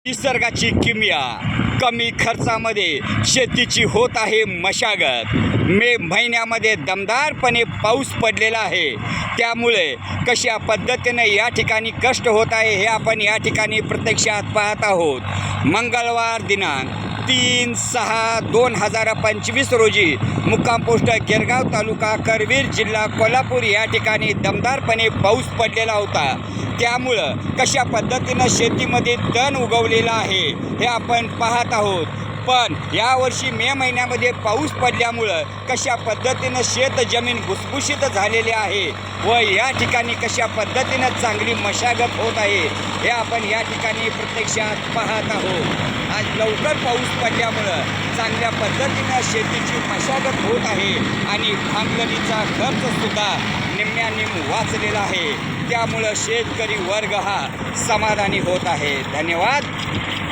निसर्गाची किमया कमी खर्चामध्ये शेतीची होत आहे मशागत। मे महिन्यामध्ये दमदारपणे पाऊस पडलेला आहे, त्यामुळे कशा पद्धतीने या ठिकाणी कष्ट होत आहे हे आपण या ठिकाणी प्रत्यक्षात पाहत आहोत। मंगळवार दिनांक 3/6/2025 रोजी मुक्काम पोस्ट गिरगाव तालुका करवीर जिल्हा कोल्हापूर या ठिकाणी दमदारपणे पाऊस पडलेला होता। त्यामुळं कशा पद्धतीनं शेतीमध्ये तण उगवलेला आहे हे आपण पाहत आहोत। पण यावर्षी मे महिन्यामध्ये पाऊस पडल्यामुळं कशा पद्धतीनं शेत जमीन भुसभुशीत झालेली आहे व या ठिकाणी कशा पद्धतीनं चांगली मशागत होत आहे हे आपण या ठिकाणी प्रत्यक्षात पाहत आहोत। आज लवकर पाऊस पडल्यामुळं चांगल्या पद्धतीनं शेतीची मशागत होत आहे आणि भांगलणीचा खर्चसुद्धा निम्म्यानिम वाचलेला आहे। त्यामुळं शेतकरी वर्ग हा समाधानी होत आहे। धन्यवाद।